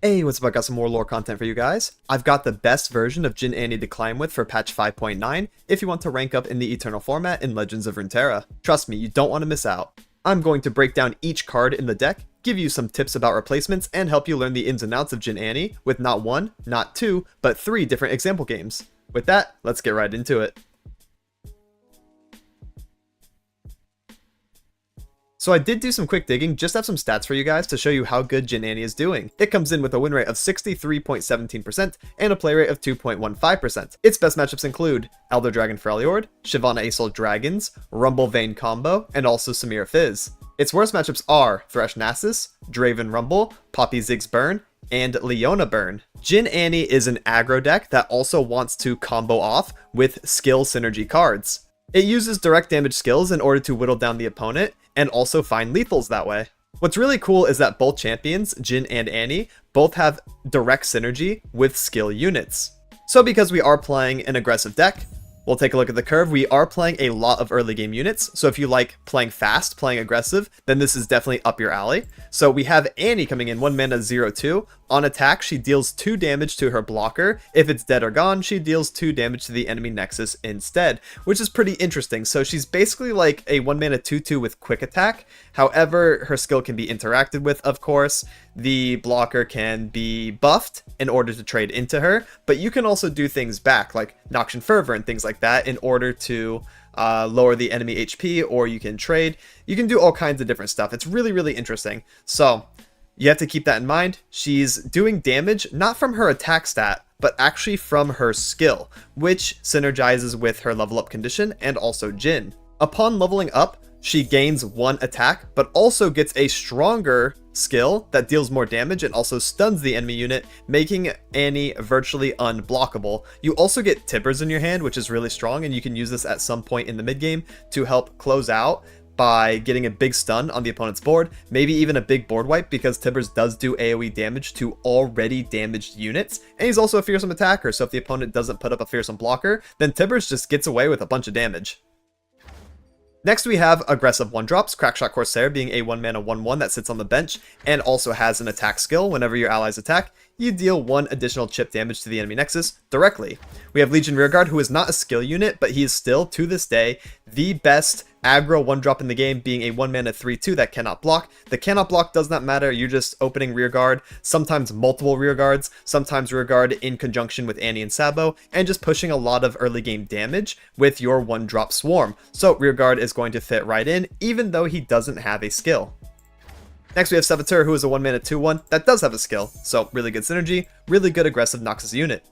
Hey, what's up? I got some more lore content for you guys. I've got the best version of Jhin Annie to climb with for patch 5.9 if you want to rank up in the Eternal format in Legends of Runeterra. Trust me, you don't want to miss out. I'm going to break down each card in the deck, give you some tips about replacements, and help you learn the ins and outs of Jhin Annie with not one, not two, but 3 different example games. With that, let's get right into it. So I did do some quick digging, just have some stats for you guys to show you how good Jhin Annie is doing. It comes in with a win rate of 63.17% and a play rate of 2.15%. Its best matchups include Elder Dragon Freljord, Shyvana Aesol Dragons, Rumble Vayne Combo, and also Samira Fizz. Its worst matchups are Thresh Nasus, Draven Rumble, Poppy Ziggs Burn, and Leona Burn. Jhin Annie is an aggro deck that also wants to combo off with skill synergy cards. It uses direct damage skills in order to whittle down the opponent, and also find lethals that way. What's really cool is that both champions, Jhin and Annie, both have direct synergy with skill units. So because we are playing an aggressive deck, we'll take a look at the curve. We are playing a lot of early game units, so if you like playing fast, playing aggressive, then this is definitely up your alley. So we have Annie coming in 1 mana 0/2. On attack, she deals 2 damage to her blocker. If it's dead or gone, she deals 2 damage to the enemy nexus instead, which is pretty interesting. So she's basically like a 1 mana 2/2 with quick attack. However, her skill can be interacted with, of course. The blocker can be buffed in order to trade into her, but you can also do things back like Noxian Fervor and things like that in order to lower the enemy HP, or you can trade. You can do all kinds of different stuff. It's really, really interesting. So you have to keep that in mind. She's doing damage not from her attack stat, but actually from her skill, which synergizes with her level up condition and also Jhin. Upon leveling up, she gains 1 attack, but also gets a stronger skill that deals more damage and also stuns the enemy unit, making Annie virtually unblockable. You also get Tibbers in your hand, which is really strong, and you can use this at some point in the mid game to help close out by getting a big stun on the opponent's board, maybe even a big board wipe, because Tibbers does do AoE damage to already damaged units, and he's also a fearsome attacker, so if the opponent doesn't put up a fearsome blocker, then Tibbers just gets away with a bunch of damage. Next we have aggressive 1-drops, Crackshot Corsair being a 1 mana 1/1 that sits on the bench and also has an attack skill. Whenever your allies attack, you deal 1 additional chip damage to the enemy nexus directly. We have Legion Rearguard, who is not a skill unit, but he is still, to this day, the best aggro 1-drop in the game, being a 1 mana 3/2 that cannot block. The cannot block does not matter, you're just opening Rearguard, sometimes multiple Rearguards, sometimes Rearguard in conjunction with Annie and Sabo, and just pushing a lot of early game damage with your 1-drop swarm. So Rearguard is going to fit right in, even though he doesn't have a skill. Next we have Saboteur, who is a 1 mana 2/1 that does have a skill, so really good synergy, really good aggressive Noxus unit.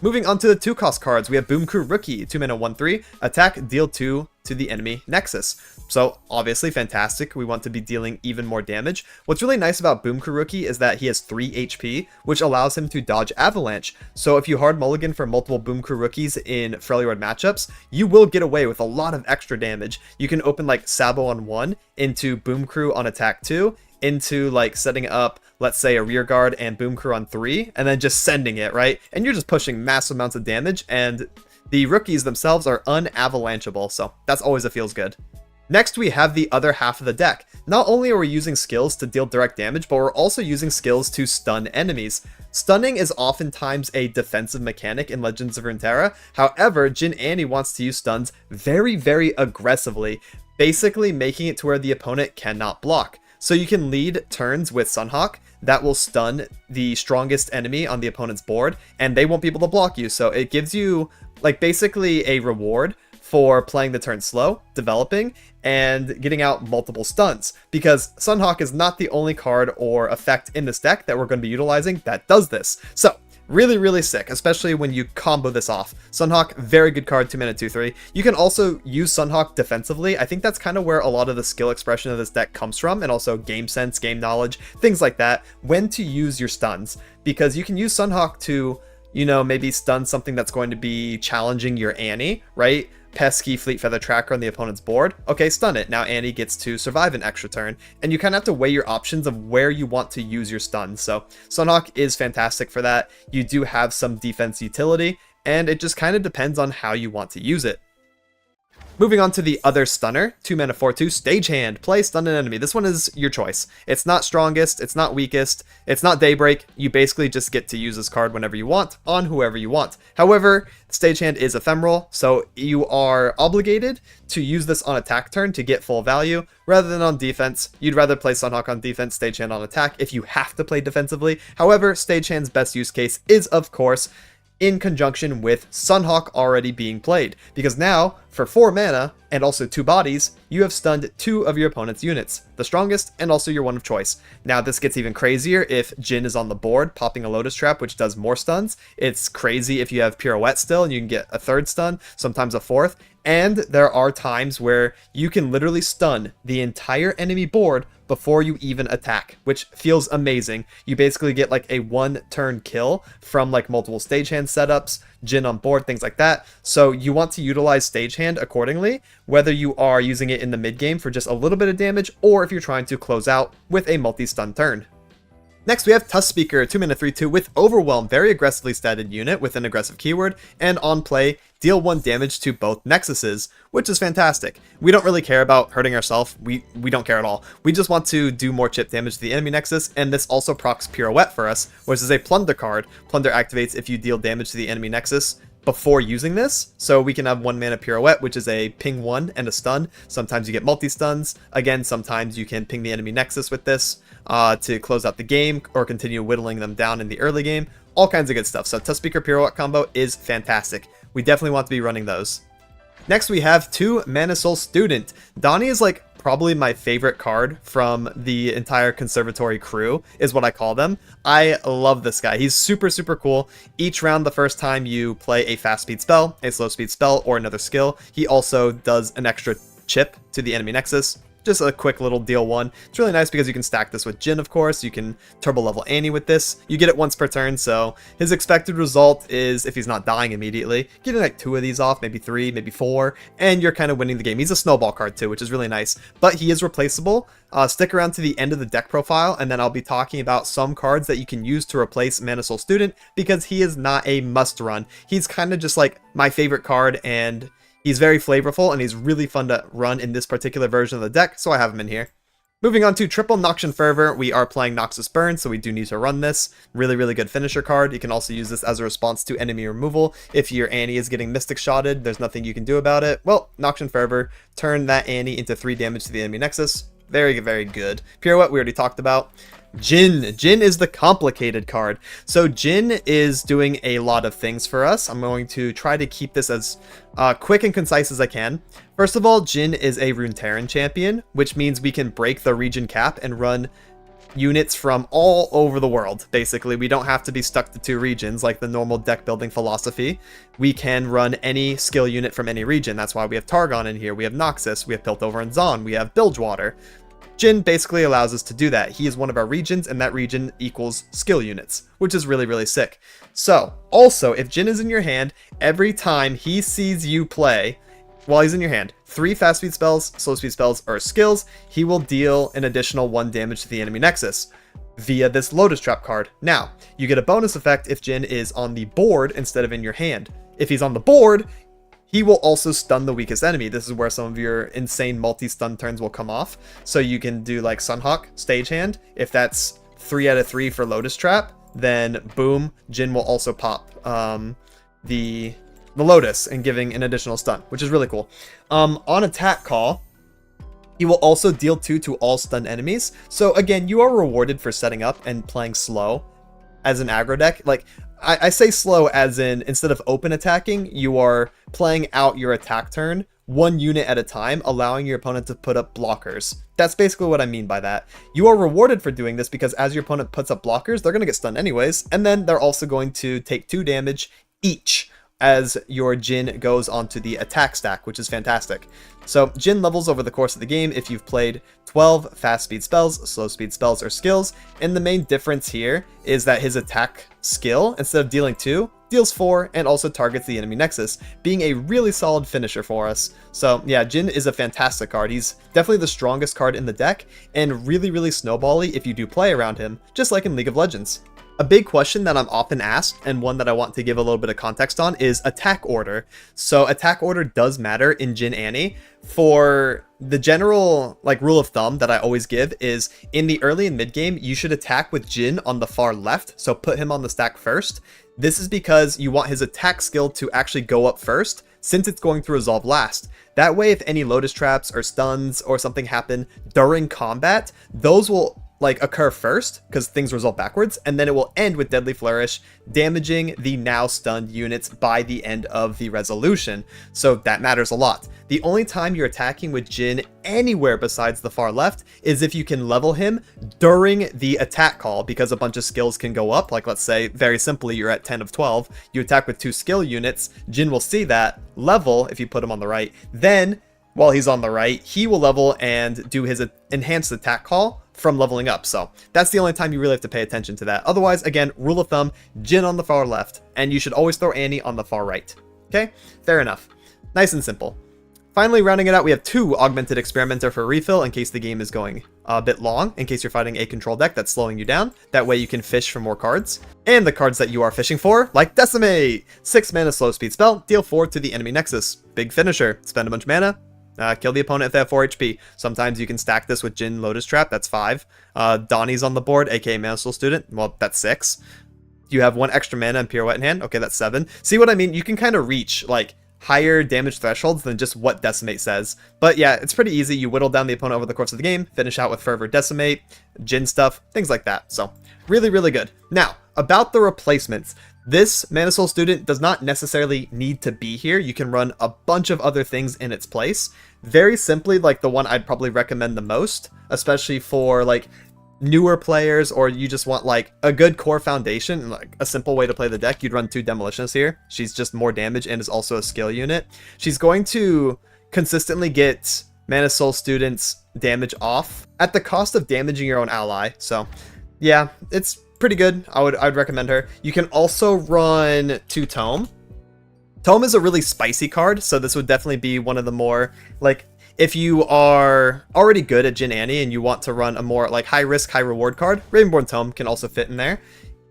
Moving on to the 2-cost cards, we have Boom Crew Rookie, 2 mana 1/3, attack, deal 2 to the enemy nexus. So obviously fantastic, we want to be dealing even more damage. What's really nice about Boom Crew Rookie is that he has 3 HP, which allows him to dodge Avalanche. So if you hard mulligan for multiple Boom Crew Rookies in Freljord matchups, you will get away with a lot of extra damage. You can open like Sabo on 1 into Boom Crew on attack 2, into like setting up, let's say, a Rearguard and Boom Crew on 3, and then just sending it, right? And you're just pushing massive amounts of damage, and the rookies themselves are unavalancheable, so that's always a feels good. Next, we have the other half of the deck. Not only are we using skills to deal direct damage, but we're also using skills to stun enemies. Stunning is oftentimes a defensive mechanic in Legends of Runeterra. However, Jhin Annie wants to use stuns very, very aggressively, basically making it to where the opponent cannot block. So you can lead turns with Sunhawk that will stun the strongest enemy on the opponent's board, and they won't be able to block you. So it gives you like basically a reward for playing the turn slow, developing, and getting out multiple stuns, because Sunhawk is not the only card or effect in this deck that we're going to be utilizing that does this. So really, really sick, especially when you combo this off. Sunhawk, very good card, 2 mana 2/3. You can also use Sunhawk defensively. I think that's kind of where a lot of the skill expression of this deck comes from, and also game sense, game knowledge, things like that, when to use your stuns, because you can use Sunhawk to, you know, maybe stun something that's going to be challenging your Annie, right? Pesky Fleet Feather Tracker on the opponent's board. Okay, stun it. Now Annie gets to survive an extra turn, and you kind of have to weigh your options of where you want to use your stuns. So Sunhawk is fantastic for that. You do have some defense utility, and it just kind of depends on how you want to use it. Moving on to the other stunner, 2 mana 4/2, Stagehand. Play stun an enemy. This one is your choice. It's not strongest, it's not weakest, it's not Daybreak. You basically just get to use this card whenever you want, on whoever you want. However, Stagehand is ephemeral, so you are obligated to use this on attack turn to get full value, rather than on defense. You'd rather play Sunhawk on defense, Stagehand on attack if you have to play defensively. However, Stagehand's best use case is, of course, in conjunction with Sunhawk already being played, because now, for 4 mana, and also 2 bodies, you have stunned 2 of your opponent's units, the strongest and also your one of choice. Now this gets even crazier if Jhin is on the board, popping a Lotus Trap, which does more stuns. It's crazy if you have Pirouette still, and you can get a 3rd stun, sometimes a 4th, and there are times where you can literally stun the entire enemy board before you even attack, which feels amazing. You basically get like a 1-turn kill from like multiple Stagehand setups, Jhin on board, things like that. So you want to utilize Stagehand accordingly, whether you are using it in the mid game for just a little bit of damage, or if you're trying to close out with a multi-stun turn. Next, we have Tusk Speaker, 2 mana 3/2 with Overwhelm, very aggressively statted unit with an aggressive keyword, and on play, deal 1 damage to both Nexuses, which is fantastic. We don't really care about hurting ourselves, we don't care at all. We just want to do more chip damage to the enemy Nexus, and this also procs Pirouette for us, which is a Plunder card. Plunder activates if you deal damage to the enemy Nexus before using this, so we can have 1 mana Pirouette, which is a ping 1 and a stun. Sometimes you get multi-stuns. Again, sometimes you can ping the enemy Nexus with this to close out the game, or continue whittling them down in the early game. All kinds of good stuff. So Tusk Speaker Pirouette combo is fantastic. We definitely want to be running those. Next, we have 2 Mana Soul Student. Donnie is like probably my favorite card from the entire Conservatory crew, is what I call them. I love this guy. He's super, super cool. Each round, the first time you play a fast speed spell, a slow speed spell, or another skill, he also does an extra chip to the enemy Nexus. Just a quick little deal 1. It's really nice because you can stack this with Jhin, of course. You can turbo level Annie with this. You get it once per turn, so his expected result is, if he's not dying immediately, getting like 2 of these off, maybe 3, maybe 4, and you're kind of winning the game. He's a snowball card too, which is really nice, but he is replaceable. Stick around to the end of the deck profile, and then I'll be talking about some cards that you can use to replace Mana Soul Student, because he is not a must run. He's kind of just like my favorite card, and he's very flavorful, and he's really fun to run in this particular version of the deck, so I have him in here. Moving on to triple Noxian Fervor, we are playing Noxus Burn, so we do need to run this. Really, really good finisher card. You can also use this as a response to enemy removal. If your Annie is getting Mystic Shotted, there's nothing you can do about it. Well, Noxian Fervor, turn that Annie into 3 damage to the enemy Nexus. Very, very good. Pirouette, we already talked about. Jhin. Jhin is the complicated card. So Jhin is doing a lot of things for us. I'm going to try to keep this as quick and concise as I can. First of all, Jhin is a Runeterran champion, which means we can break the region cap and run units from all over the world. Basically, we don't have to be stuck to 2 regions like the normal deck building philosophy. We can run any skill unit from any region. That's why we have Targon in here. We have Noxus, we have Piltover and Zon, we have Bilgewater. Jhin basically allows us to do that. He is one of our regions, and that region equals skill units, which is really, really sick. So, also, if Jhin is in your hand, every time he sees you play, while he's in your hand, 3 fast speed spells, slow speed spells, or skills, he will deal an additional 1 damage to the enemy Nexus via this Lotus Trap card. Now, you get a bonus effect if Jhin is on the board instead of in your hand. If he's on the board, he will also stun the weakest enemy. This is where some of your insane multi-stun turns will come off. So you can do like Sunhawk, Stagehand. If that's 3 out of 3 for Lotus Trap, then boom, Jhin will also pop the Lotus and giving an additional stun, which is really cool. On attack call, he will also deal 2 to all stunned enemies. So again, you are rewarded for setting up and playing slow as an aggro deck. Like, I say slow as in, instead of open attacking, you are playing out your attack turn 1 unit at a time, allowing your opponent to put up blockers. That's basically what I mean by that. You are rewarded for doing this because as your opponent puts up blockers, they're going to get stunned anyways, and then they're also going to take 2 damage each as your Jhin goes onto the attack stack, which is fantastic. So Jhin levels over the course of the game if you've played 12 fast speed spells, slow speed spells, or skills, and the main difference here is that his attack skill, instead of dealing 2, deals 4 and also targets the enemy Nexus, being a really solid finisher for us. So yeah, Jhin is a fantastic card. He's definitely the strongest card in the deck, and really, really snowbally if you do play around him, just like in League of Legends. A big question that I'm often asked, and one that I want to give a little bit of context on, is attack order. So attack order does matter in Jhin Annie. For the general rule of thumb that I always give is, in the early and mid game, you should attack with Jhin on the far left, so put him on the stack first. This is because you want his attack skill to actually go up first, since it's going to resolve last. That way, if any Lotus Traps or stuns or something happen during combat, those will occur first because things resolve backwards, and then it will end with Deadly Flourish, damaging the now stunned units by the end of the resolution. So that matters a lot. The only time you're attacking with Jhin anywhere besides the far left is if you can level him during the attack call, because a bunch of skills can go up. Like, let's say, very simply, you're at 10 of 12, you attack with 2 skill units, Jhin will see that, level if you put him on the right, then while he's on the right, he will level and do his enhanced attack call from leveling up. So that's the only time you really have to pay attention to that. Otherwise, again, rule of thumb, Jhin on the far left, and you should always throw Annie on the far right. Okay, fair enough. Nice and simple. Finally, rounding it out, we have 2 Augmented Experimenter for refill in case the game is going a bit long, in case you're fighting a control deck that's slowing you down. That way you can fish for more cards. And the cards that you are fishing for, like Decimate! 6 mana slow speed spell, deal 4 to the enemy nexus. Big finisher, spend a bunch of mana, kill the opponent if they have 4 HP. Sometimes you can stack this with Jhin Lotus Trap, that's 5. Donnie's on the board, aka Mana Soul Student, well, that's 6. You have 1 extra mana and Pirouette in hand, okay, that's 7. See what I mean? You can kind of reach, higher damage thresholds than just what Decimate says. But yeah, it's pretty easy. You whittle down the opponent over the course of the game, finish out with Fervor Decimate, Jhin stuff, things like that. So, really, really good. Now, about the replacements. This Mana Soul Student does not necessarily need to be here. You can run a bunch of other things in its place. Very simply, the one I'd probably recommend the most, especially for, newer players, or you just want, a good core foundation, and, a simple way to play the deck, you'd run 2 Demolitionists here. She's just more damage and is also a skill unit. She's going to consistently get Mana Soul Student's damage off at the cost of damaging your own ally. So, yeah, it's pretty good. I'd recommend her. You can also run 2 Tome. Tome is a really spicy card, so this would definitely be one of the more, if you are already good at Jhin Annie and you want to run a more, high risk, high reward card, Ravenborn Tome can also fit in there.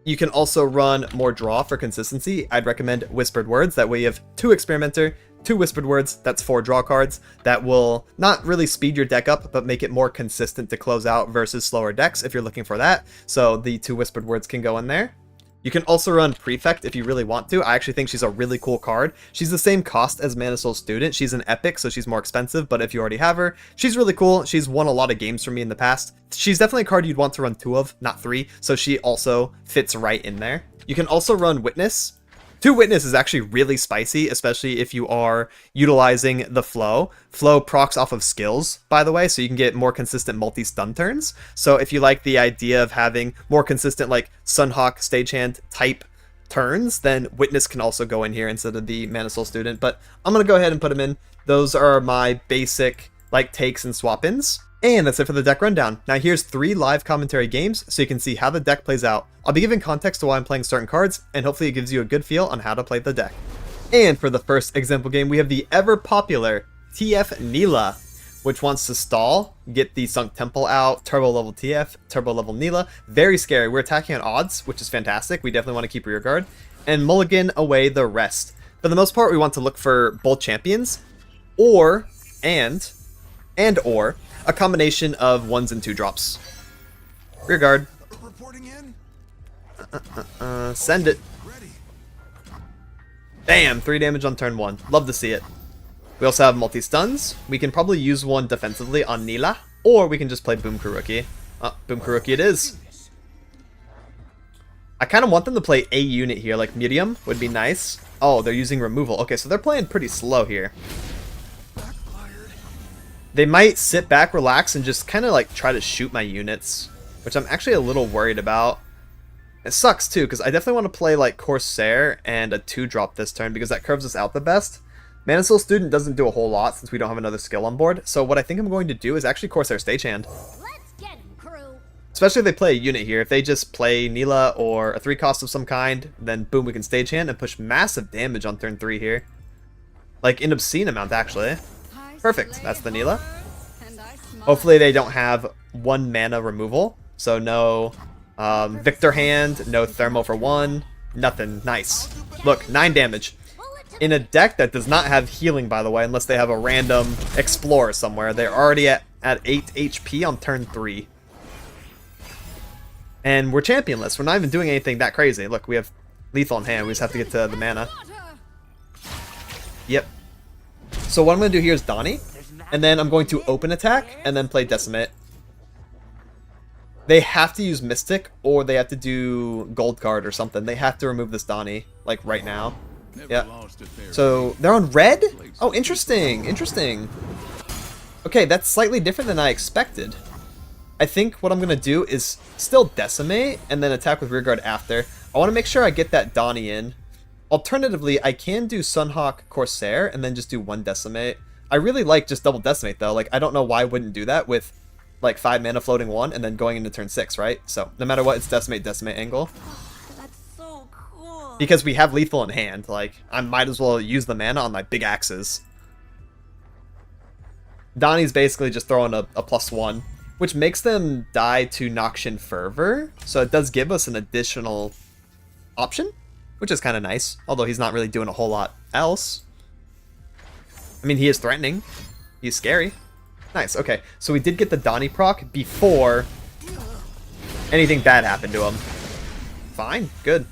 You can also run more draw for consistency. I'd recommend Whispered Words. That way you have 2 Experimenter, 2 Whispered Words, that's 4 draw cards. That will not really speed your deck up, but make it more consistent to close out versus slower decks if you're looking for that. So the 2 Whispered Words can go in there. You can also run Prefect if you really want to. I actually think she's a really cool card. She's the same cost as Mana Soul Student. She's an epic, so she's more expensive, but if you already have her, she's really cool. She's won a lot of games for me in the past. She's definitely a card you'd want to run 2 of, not 3, so she also fits right in there. You can also run Witness. 2 Witness is actually really spicy, especially if you are utilizing the Flow. Flow procs off of skills, by the way, so you can get more consistent multi-stun turns. So if you like the idea of having more consistent, Sunhawk, Stagehand type turns, then Witness can also go in here instead of the Mana Soul Student. But I'm going to go ahead and put them in. Those are my basic, takes and swap-ins. And that's it for the deck rundown. Now here's 3 live commentary games so you can see how the deck plays out. I'll be giving context to why I'm playing certain cards, and hopefully it gives you a good feel on how to play the deck. And for the first example game, we have the ever popular TF Nilah, which wants to stall, get the Sunk Temple out, turbo level TF, turbo level Nilah. Very scary. We're attacking on odds, which is fantastic. We definitely want to keep rear guard. And mulligan away the rest. For the most part, we want to look for both champions, or a combination of 1s and 2 drops. Rear guard. Reporting in. Send it. Bam! 3 damage on turn 1. Love to see it. We also have multi-stuns. We can probably use one defensively on Nilah, or we can just play Boom Kuruki. Boom Kuruki it is. I kind of want them to play a unit here, medium would be nice. Oh, they're using removal. Okay, so they're playing pretty slow here. They might sit back, relax, and just kind of try to shoot my units, which I'm actually a little worried about. It sucks too, because I definitely want to play Corsair and a 2-drop this turn, because that curves us out the best. Mana Soul Student doesn't do a whole lot since we don't have another skill on board, so what I think I'm going to do is actually Corsair Stagehand. Let's get him, crew. Especially if they play a unit here. If they just play Nilah or a 3-cost of some kind, then boom, we can Stagehand and push massive damage on turn 3 here. An obscene amount, actually. Perfect, that's the Nilah. Hopefully they don't have 1 mana removal, so no Victor Hand, no thermal for 1. Nothing. Nice. Look, 9 damage. In a deck that does not have healing, by the way, unless they have a random explorer somewhere. They're already at 8 HP on turn 3. And we're championless. We're not even doing anything that crazy. Look, we have lethal in hand. We just have to get to the mana. Yep. So what I'm going to do here is Donnie. And then I'm going to open attack and then play Decimate. They have to use Mystic or they have to do Gold Card or something. They have to remove this Donnie, like right now. Yeah. So they're on red? Oh, interesting. Interesting. Okay, that's slightly different than I expected. I think what I'm going to do is still Decimate and then attack with Rearguard after. I want to make sure I get that Donnie in. Alternatively, I can do Sunhawk Corsair and then just do 1 Decimate. I really like just double Decimate though. Like, I don't know why I wouldn't do that with like 5 mana floating 1 and then going into turn 6, right? So no matter what, it's Decimate angle. That's so cool. Because we have lethal in hand, like, I might as well use the mana on my big axes. Donnie's basically just throwing a +1, which makes them die to Noxian Fervor, so it does give us an additional option, which is kind of nice, although he's not really doing a whole lot else. I mean, he is threatening. He's scary. Nice, okay. So we did get the Donnie proc before anything bad happened to him. Fine, good.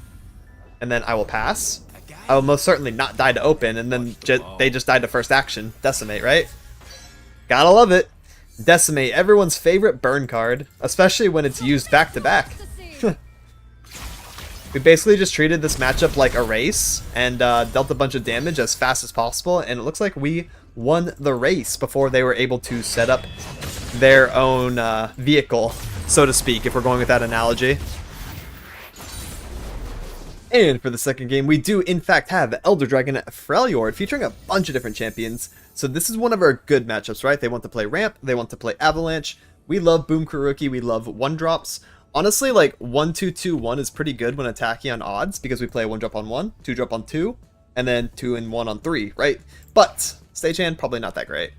And then I will pass. I will most certainly not die to open, and then they just died to first action. Decimate, right? Gotta love it. Decimate, everyone's favorite burn card, especially when it's used back-to-back. We basically just treated this matchup like a race and dealt a bunch of damage as fast as possible, and it looks like we won the race before they were able to set up their own vehicle, so to speak, if we're going with that analogy. And for the second game, we do in fact have Elder Dragon Frel featuring a bunch of different champions. So this is one of our good matchups, right? They want to play Ramp, they want to play Avalanche. We love Boom Kuruki, we love 1-drops. Honestly, like 1-2-2-1 is pretty good when attacking on odds because we play 1-drop on 1, 2-drop on 2, and then 2 and 1 on 3, right? But stagehand, probably not that great.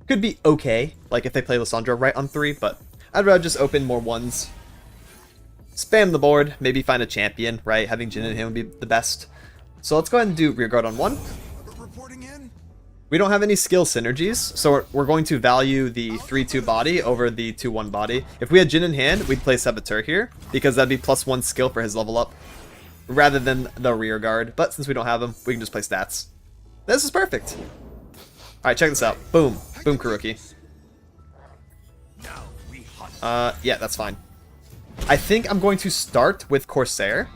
Could be okay, like if they play Lissandra right on 3, but I'd rather just open more 1s. Spam the board, maybe find a champion, right? Having Jhin and him would be the best. So let's go ahead and do Rearguard on 1. We don't have any skill synergies, so we're going to value the 3-2 body over the 2-1 body. If we had Jhin in hand, we'd play Saboteur here, because that'd be +1 skill for his level up, rather than the Rearguard. But since we don't have him, we can just play stats. This is perfect. Alright, check this out. Boom. Boom Kuruki. Yeah, that's fine. I think I'm going to start with Corsair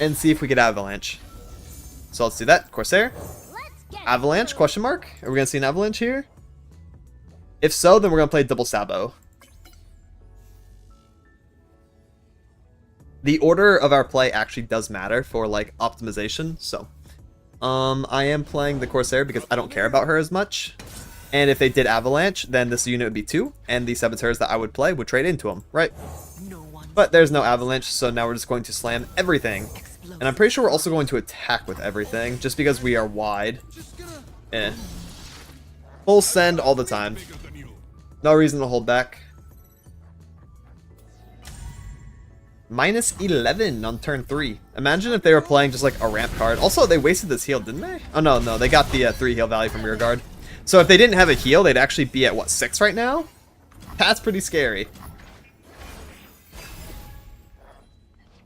and see if we get Avalanche. So let's do that. Corsair. Avalanche, question mark? Are we going to see an Avalanche here? If so, then we're going to play double Sabo. The order of our play actually does matter for like optimization, so I am playing the Corsair because I don't care about her as much. And if they did Avalanche, then this unit would be 2, and the Saboteurs that I would play would trade into them, right? But there's no Avalanche, so now we're just going to slam everything. And I'm pretty sure we're also going to attack with everything, just because we are wide. Full send all the time. No reason to hold back. -11 on turn 3. Imagine if they were playing just like a ramp card. Also, they wasted this heal, didn't they? Oh, no, they got the 3 heal value from Rearguard. So if they didn't have a heal, they'd actually be at, what, 6 right now? That's pretty scary.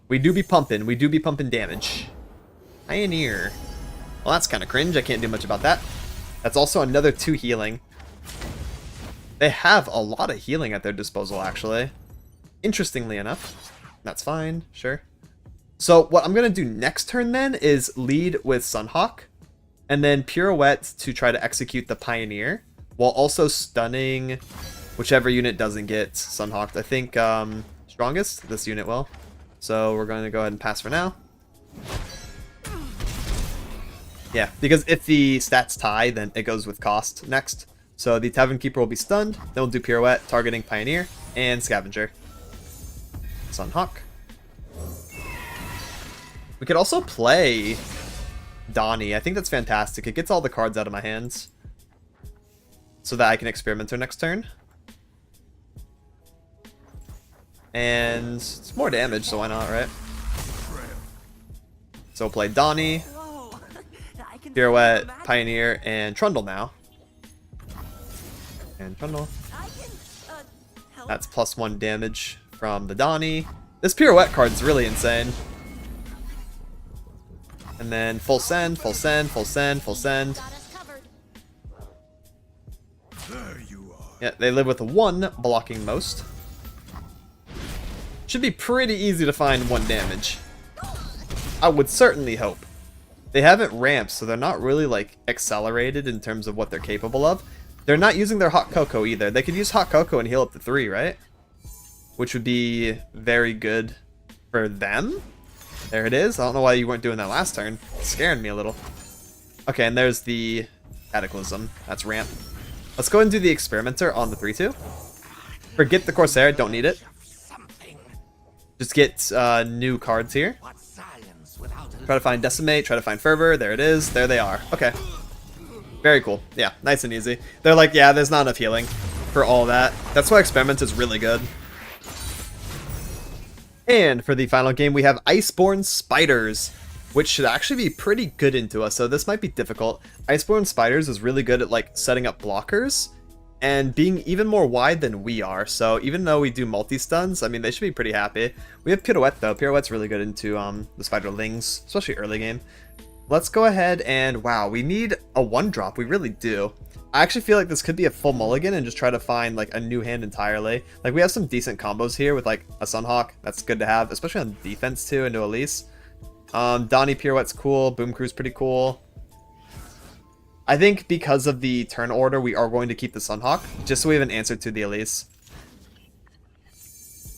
We do be pumping damage. Pioneer. Well, that's kind of cringe. I can't do much about that. That's also another 2 healing. They have a lot of healing at their disposal, actually. Interestingly enough. That's fine, sure. So what I'm going to do next turn then is lead with Sunhawk. And then Pirouette to try to execute the Pioneer. While also stunning whichever unit doesn't get Sunhawked. I think strongest, this unit will. So we're going to go ahead and pass for now. Yeah, because if the stats tie, then it goes with cost next. So the Tavern Keeper will be stunned. Then we'll do Pirouette, targeting Pioneer and Scavenger. Sunhawk. We could also play Donnie. I think that's fantastic. It gets all the cards out of my hands. So that I can experiment her next turn. And it's more damage, so why not, right? So we'll play Donnie, Whoa. I can Pirouette, feel the magic. Pioneer, and Trundle now. And Trundle. I can, help. That's +1 damage from the Donnie. This Pirouette card's really insane. And then full send, full send, full send, full send. Got us covered. There you are. Yeah, they live with 1 blocking most. Should be pretty easy to find 1 damage. I would certainly hope. They haven't ramped, so they're not really like accelerated in terms of what they're capable of. They're not using their Hot Cocoa either. They could use Hot Cocoa and heal up to 3, right? Which would be very good for them. There it is. I don't know why you weren't doing that last turn. It's scaring me a little. Okay, and there's the Cataclysm. That's ramp. Let's go ahead and do the Experimenter on the 3-2. Forget the Corsair. Don't need it. Just get new cards here. Try to find Decimate. Try to find Fervor. There it is. There they are. Okay. Very cool. Yeah, nice and easy. They're like, yeah, there's not enough healing for all that. That's why Experiment is really good. And for the final game, we have Iceborne Spiders, which should actually be pretty good into us, so this might be difficult. Iceborne Spiders is really good at like setting up blockers and being even more wide than we are, so even though we do multi-stuns, I mean, they should be pretty happy. We have Pirouette though. Pirouette's really good into the Spiderlings, especially early game. Let's go ahead and, wow, we need a 1-drop. We really do. I actually feel like this could be a full mulligan and just try to find like a new hand entirely. Like we have some decent combos here with like a Sunhawk. That's good to have, especially on defense too, into Elise. Donnie Pirouette's cool. Boom Crew's pretty cool. I think because of the turn order, we are going to keep the Sunhawk, just so we have an answer to the Elise.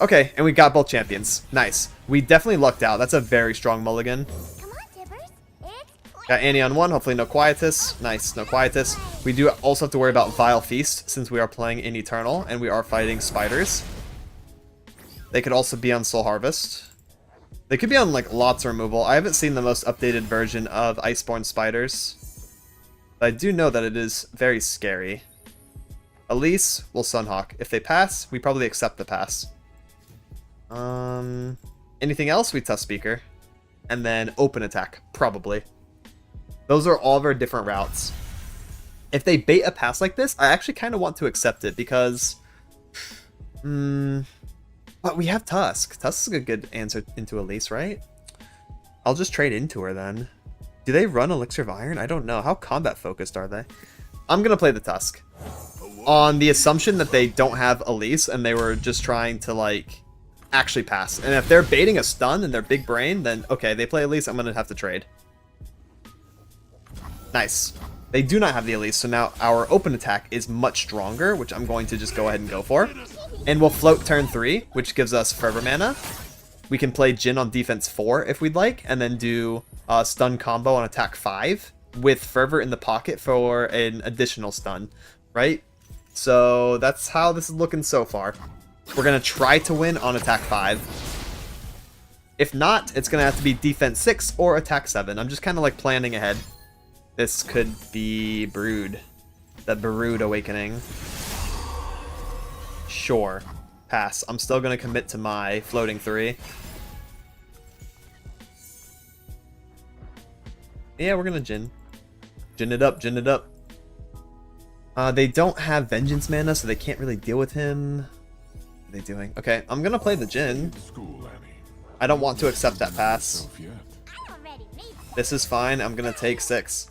Okay, and we got both champions. Nice. We definitely lucked out. That's a very strong mulligan. Come on, Tippers. It's Got Annie on 1, hopefully no Quietus. Nice, no Quietus. We do also have to worry about Vile Feast, since we are playing in Eternal, and we are fighting spiders. They could also be on Soul Harvest. They could be on, like, lots of removal. I haven't seen the most updated version of Iceborne Spiders. But I do know that it is very scary. Elise will Sunhawk. If they pass, we probably accept the pass. Anything else? We Tusk Speaker. And then Open Attack, probably. Those are all of our different routes. If they bait a pass like this, I actually kind of want to accept it because... but we have Tusk. Tusk is a good answer into Elise, right? I'll just trade into her then. Do they run Elixir of Iron? I don't know. How combat focused are they? I'm going to play the Tusk. On the assumption that they don't have Elise and they were just trying to, like, actually pass. And if they're baiting a stun in their big brain, then okay, they play Elise, I'm going to have to trade. Nice. They do not have the Elise, so now our open attack is much stronger, which I'm going to just go ahead and go for. And we'll float turn 3, which gives us Fervor mana. We can play Jhin on defense 4 if we'd like, and then do a stun combo on attack 5 with Fervor in the pocket for an additional stun, right? So that's how this is looking so far. We're going to try to win on attack 5. If not, it's going to have to be defense 6 or attack 7. I'm just kind of like planning ahead. This could be Brood. The Brood Awakening. Sure. Pass. I'm still going to commit to my floating 3. Yeah, we're going to Jhin. Jhin it up, Jhin it up. They don't have Vengeance mana, so they can't really deal with him. What are they doing? Okay, I'm going to play the Jhin. I don't want to accept that pass. This is fine. I'm going to take 6.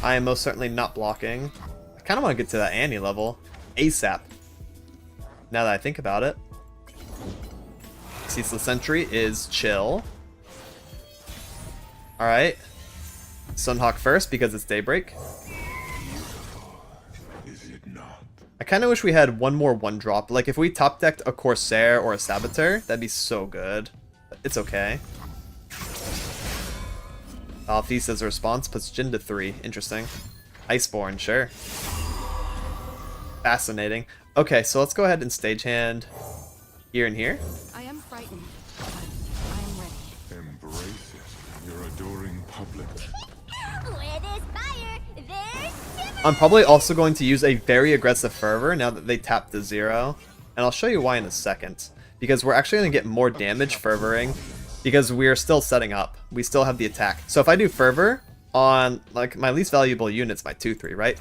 I am most certainly not blocking. I kind of want to get to that Annie level. ASAP. Now that I think about it. Ceaseless Sentry is chill. Alright. Sunhawk first because it's Daybreak. I kind of wish we had one more 1-drop. Like if we top decked a Corsair or a Saboteur, that'd be so good. But it's okay. Feast as a response puts Jhin to 3. Interesting. Iceborne, sure. Fascinating. Okay, so let's go ahead and stagehand here and here. I am frightened, but I am ready. Embrace it, your adoring public. where there's fire, there's shiver. I'm probably also going to use a very aggressive Fervor now that they tapped to 0. and I'll show you why in a second. Because we're actually going to get more damage fervoring, because we're still setting up. We still have the attack. So if I do fervor on like my least valuable units, my 2/3, right?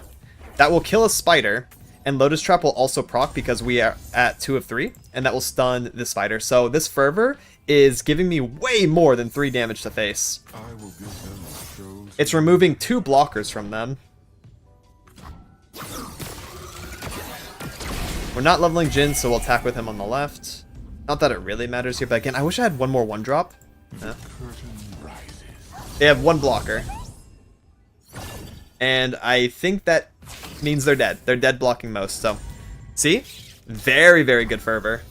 That will kill a spider, and Lotus Trap will also proc because we are at 2 of 3, and that will stun the spider. So this fervor is giving me way more than 3 damage to face. I will give them a chosen. It's removing 2 blockers from them. We're not leveling Jhin, so we'll attack with him on the left. Not that it really matters here, but again, I wish I had one more 1-drop. Curtain rises. They have 1 blocker. And I think that means they're dead. They're dead blocking most, so... See? Very, very good fervor.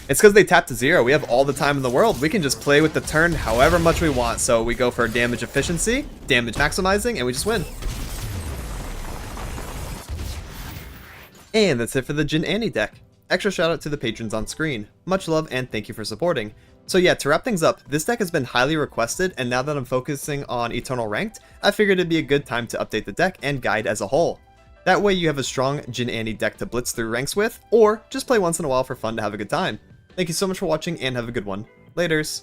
It's because they tap to 0. We have all the time in the world. We can just play with the turn however much we want. So we go for damage efficiency, damage maximizing, and we just win. And that's it for the Jhin Annie deck. Extra shout out to the patrons on screen. Much love and thank you for supporting. So yeah, to wrap things up, this deck has been highly requested, and now that I'm focusing on Eternal Ranked, I figured it'd be a good time to update the deck and guide as a whole. That way you have a strong Jhin Annie deck to blitz through ranks with, or just play once in a while for fun to have a good time. Thank you so much for watching and have a good one. Laters!